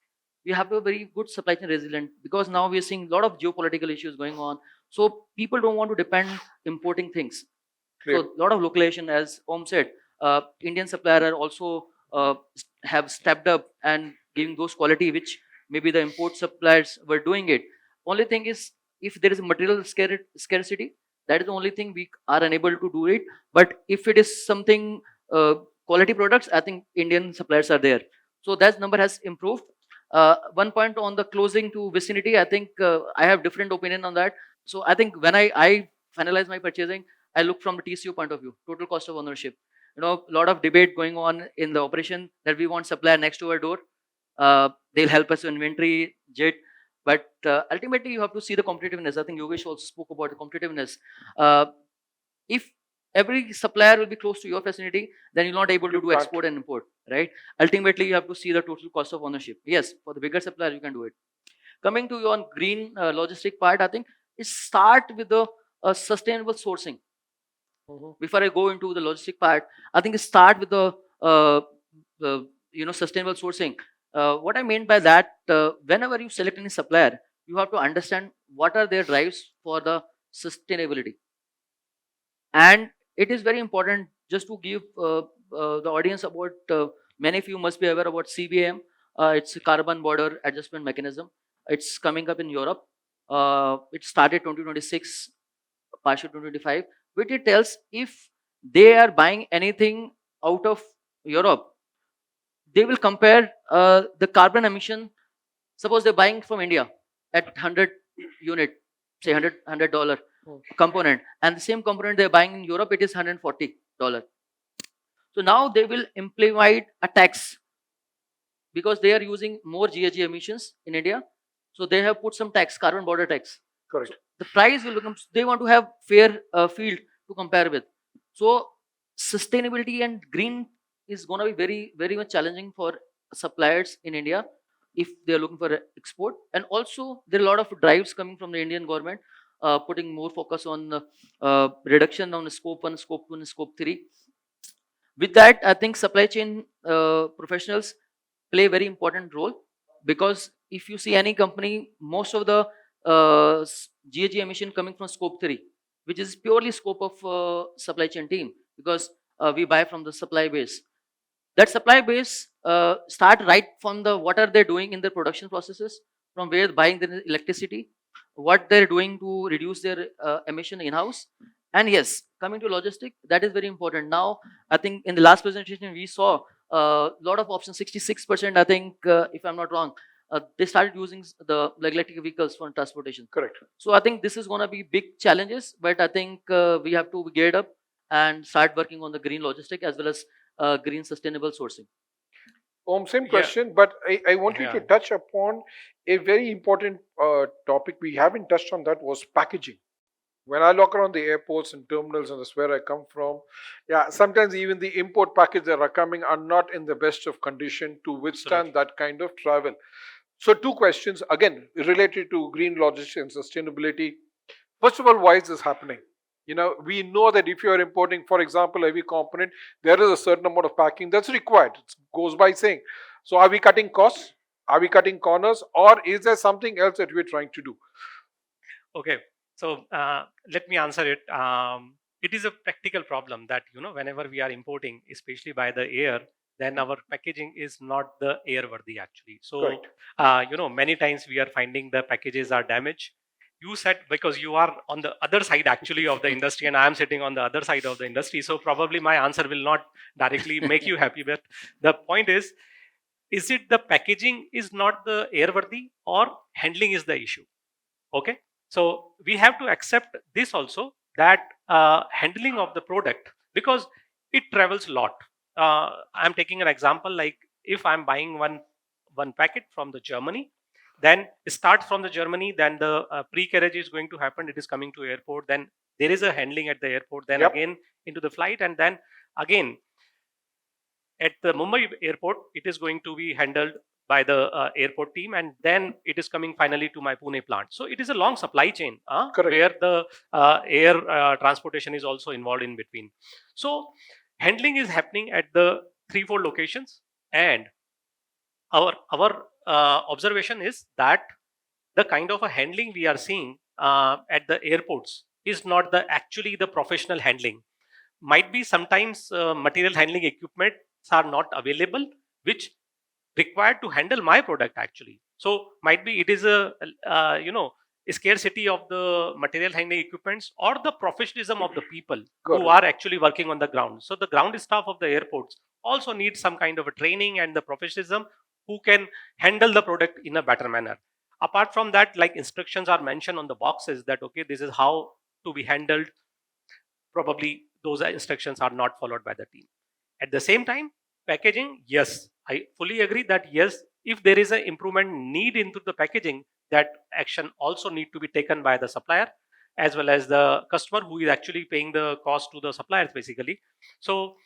We have a very good supply chain resilient, because now we are seeing a lot of geopolitical issues going on. So people don't want to depend importing things. Clear. So a lot of localization, as Om said, Indian supplier are also have stepped up and giving those quality which maybe the import suppliers were doing it. Only thing is, if there is material scarcity, that is the only thing we are unable to do it. But if it is something quality products, I think Indian suppliers are there. So that number has improved. One point on the closing to vicinity, I think I have different opinion on that. So I think when I finalize my purchasing, I look from the TCO point of view, total cost of ownership. A lot of debate going on in the operation that we want supplier next to our door. They'll help us with inventory, jet. But ultimately, you have to see the competitiveness. I think Yogesh also spoke about the competitiveness. If every supplier will be close to your facility, then you're not able to do can't. export and import, right? Ultimately, you have to see the total cost of ownership. Yes, for the bigger supplier, you can do it. Coming to your green logistic part, I think it start with the sustainable sourcing. Before I go into the logistic part, I think it start with the sustainable sourcing. What I mean by that, whenever you select any supplier, you have to understand what are their drives for the sustainability. And it is very important, just to give the audience about, many of you must be aware about CBM. It's a carbon border adjustment mechanism. It's coming up in Europe. It started 2026, partial 2025, which it tells if they are buying anything out of Europe, they will compare the carbon emission. Suppose they're buying from India at 100 unit, say $100 component, and the same component they're buying in Europe, it is $140. So now they will implement a tax, because they are using more GHG emissions in India. So they have put some tax, carbon border tax. Correct. So the price will become, they want to have fair field to compare with. So sustainability and green is going to be very, very much challenging for suppliers in India if they are looking for export. And also there are a lot of drives coming from the Indian government, putting more focus on reduction on scope 1, scope 2, and scope 3. With that, I think supply chain professionals play a very important role, because if you see any company, most of the GHG emission coming from scope 3, which is purely scope of supply chain team, because we buy from the supply base. That supply base start right from the what are they doing in their production processes, from where buying the electricity, what they're doing to reduce their emission in-house. And yes, coming to logistic, that is very important. Now, I think in the last presentation we saw a lot of options, 66%, I think, if I'm not wrong, they started using the electric vehicles for transportation. Correct. So I think this is going to be big challenges, but I think we have to gear up and start working on the green logistic as well as green sustainable sourcing. Same Yeah. question, but I wanted to Yeah. touch upon a very important topic we haven't touched on, that was packaging. When I look around the airports and terminals, and that's where I come from, yeah, sometimes even the import packages that are coming are not in the best of condition to withstand Absolutely. that kind of travel. So, two questions again related to green logistics and sustainability. First of all, why is this happening? We know that if you are importing, for example, every component, there is a certain amount of packing that's required. It goes by saying. So, are we cutting costs? Are we cutting corners? Or is there something else that we're trying to do? Okay. So let me answer it. It is a practical problem that whenever we are importing, especially by the air, then our packaging is not the airworthy actually. So Correct. many times we are finding the packages are damaged. You said because you are on the other side actually of the industry, and I am sitting on the other side of the industry. So probably my answer will not directly make you happy. But the point is it the packaging is not the airworthy or handling is the issue? Okay, so we have to accept this also, that handling of the product, because it travels a lot. I'm taking an example, like if I'm buying one packet from the Germany, then start from the Germany, then the pre-carriage is going to happen, it is coming to airport, then there is a handling at the airport, then Yep. again into the flight, and then again at the Mumbai airport, it is going to be handled by the airport team, and then it is coming finally to my Pune plant. So it is a long supply chain Correct. where the air transportation is also involved in between. So handling is happening at the 3-4 locations, and our observation is that the kind of a handling we are seeing at the airports is not the actually the professional handling. Might be sometimes material handling equipments are not available, which required to handle my product actually. So might be it is a scarcity of the material handling equipments or the professionalism of the people Got who it. are actually working on the ground. So the ground staff of the airports also need some kind of a training and the professionalism who can handle the product in a better manner. Apart from that, like instructions are mentioned on the boxes that okay, this is how to be handled. Probably those instructions are not followed by the team. At the same time, packaging, yes, I fully agree that yes, if there is an improvement need into the packaging, that action also need to be taken by the supplier as well as the customer who is actually paying the cost to the suppliers basically. So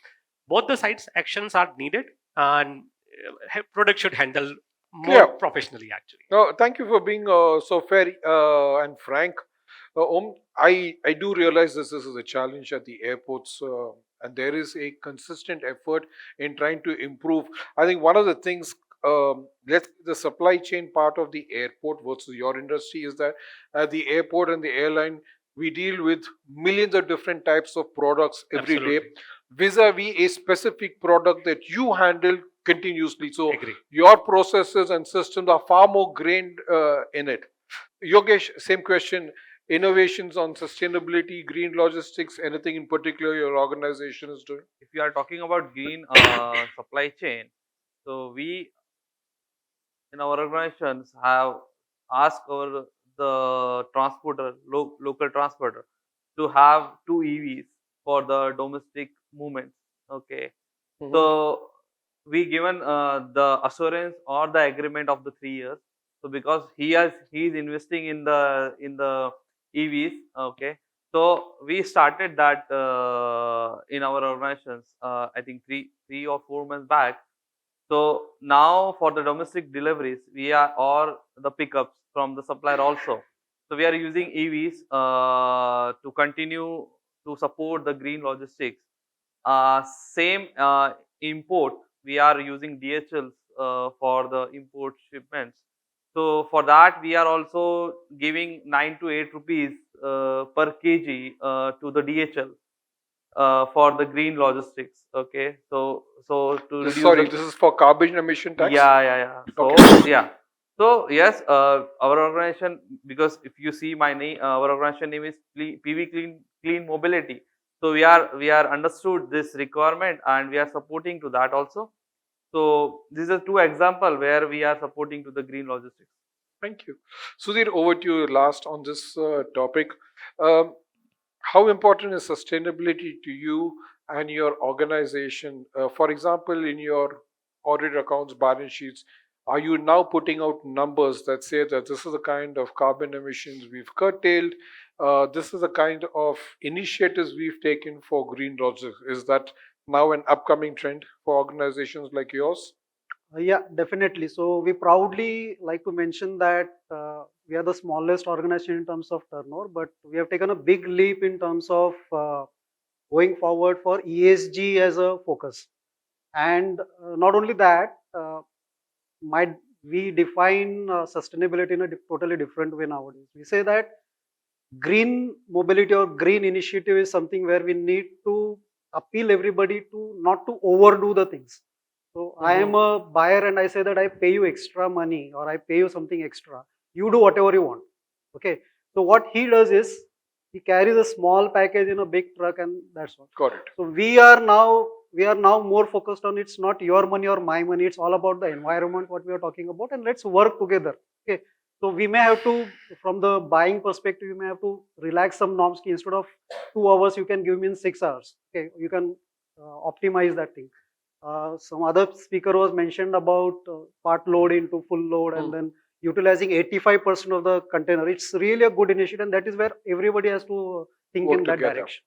both the sides actions are needed, and product should handle more Clear. professionally actually. No, thank you for being so fair and frank. I do realize this is a challenge at the airports, and there is a consistent effort in trying to improve. I think one of the things, the supply chain part of the airport versus your industry, is that at the airport and the airline, we deal with millions of different types of products every day, Absolutely. vis-a-vis a specific product that you handle continuously. So Agree. your processes and systems are far more grained in it. Yogesh, same question. Innovations on sustainability, green logistics, anything in particular your organization is doing? If you are talking about green supply chain, so we in our organizations have asked the transporter, local transporter, to have two EVs for the domestic movements. Okay, Mhm. so we given the assurance or the agreement of the 3 years. So because he is investing in the EVs. Okay, so we started that in our organizations. I think three or 4 months back. So now for the domestic deliveries, we are or the pickups from the supplier also. So we are using EVs to continue to support the green logistics. Same import, we are using DHLs for the import shipments. So for that, we are also giving 9 to 8 rupees per kg to the DHL for the green logistics. Okay, so to reduce Sorry, the this is for carbon emission tax? yeah. So Okay. yeah. So yes, our organization, because if you see my name, our organization name is PV Clean Mobility. So we are understood this requirement and we are supporting to that also. So these are two examples where we are supporting to the green logistics. Thank you. Sudhir, over to you last on this topic. Um, how important is sustainability to you and your organization? For example, in your audit accounts, balance sheets, are you now putting out numbers that say that this is the kind of carbon emissions we've curtailed? This is the kind of initiatives we've taken for green logistics. Is that now an upcoming trend for organizations like yours? Yeah, definitely. So we proudly like to mention that we are the smallest organization in terms of turnover, but we have taken a big leap in terms of going forward for ESG as a focus. And not only that, might we define sustainability in a totally different way nowadays. We say that green mobility or green initiative is something where we need to appeal everybody to not to overdo the things. So I am a buyer and I say that I pay you extra money or I pay you something extra. You do whatever you want. Okay. So what he does is he carries a small package in a big truck and that's all. Got it. So we are now more focused on it's not your money or my money. It's all about the environment what we are talking about and let's work together. Okay. So we may have to, from the buying perspective, you may have to relax some norms. Instead of 2 hours, you can give me in 6 hours. Okay, you can optimize that thing. Some other speaker was mentioned about part load into full load and then utilizing 85% of the container. It's really a good initiative, and that is where everybody has to think Work in that together. direction.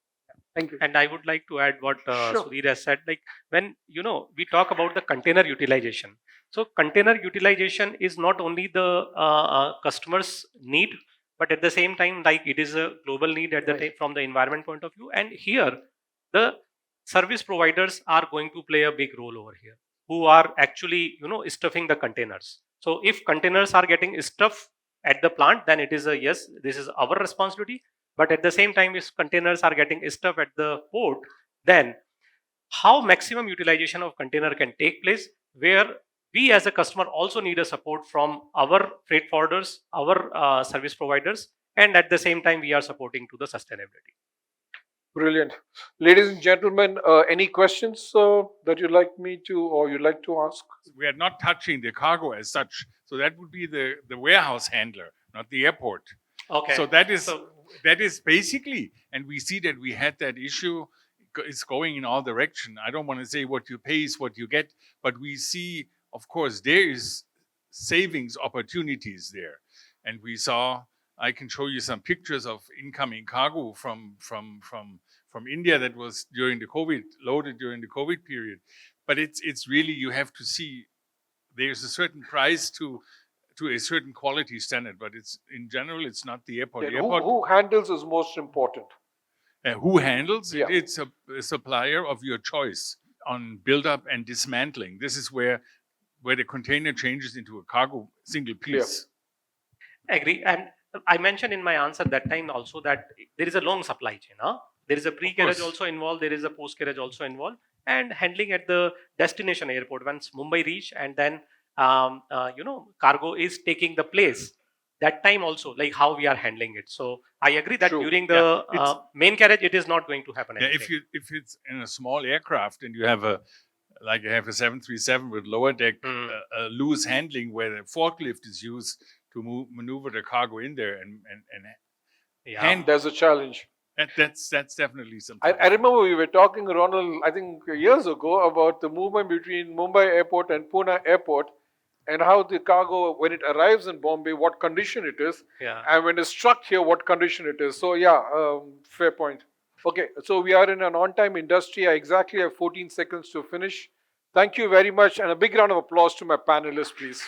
Thank you. And I would like to add what Sure. Sudhir has said. Like when we talk about the container utilization. So container utilization is not only the customer's need, but at the same time, like it is a global need at the Right. time from the environment point of view. And here, the service providers are going to play a big role over here, who are actually stuffing the containers. So if containers are getting stuffed at the plant, then it is a yes, this is our responsibility. But at the same time, if containers are getting stuffed at the port, then how maximum utilization of container can take place, where we as a customer also need a support from our freight forwarders, our service providers, and at the same time we are supporting to the sustainability. Brilliant. Ladies and gentlemen, any questions that you'd like me to or you'd like to ask? We are not touching the cargo as such. So that would be the warehouse handler, not the airport. Okay. So that is basically, and we see that we had that issue. It's going in all direction. I don't want to say what you pay is what you get, but we see, of course, there is savings opportunities there. And we saw, I can show you some pictures of incoming cargo from India that was loaded during the COVID period. But it's really, you have to see, there's a certain price to a certain quality standard, but it's in general, it's not the airport. Yeah, who handles is most important. Who handles? Yeah. It's a supplier of your choice on build-up and dismantling. This is where the container changes into a cargo single piece. Agree. And I mentioned in my answer that time also that there is a long supply chain. There is a pre-carriage course. also involved. There is a post-carriage also involved. And handling at the destination airport, once Mumbai reach and then cargo is taking the place. That time also, like how we are handling it. So I agree that True. during the main carriage, it is not going to happen. Yeah, anything. if it's in a small aircraft and you have a 737 with lower deck, a loose handling where the forklift is used to maneuver the cargo in there and hand. There's a challenge. That's definitely something. I remember we were talking, Ronald, I think years ago about the movement between Mumbai airport and Pune airport and how the cargo, when it arrives in Bombay, what condition it is, and when it's struck here, what condition it is. So fair point. Okay, so we are in an on-time industry. I exactly have 14 seconds to finish. Thank you very much, and a big round of applause to my panelists, please.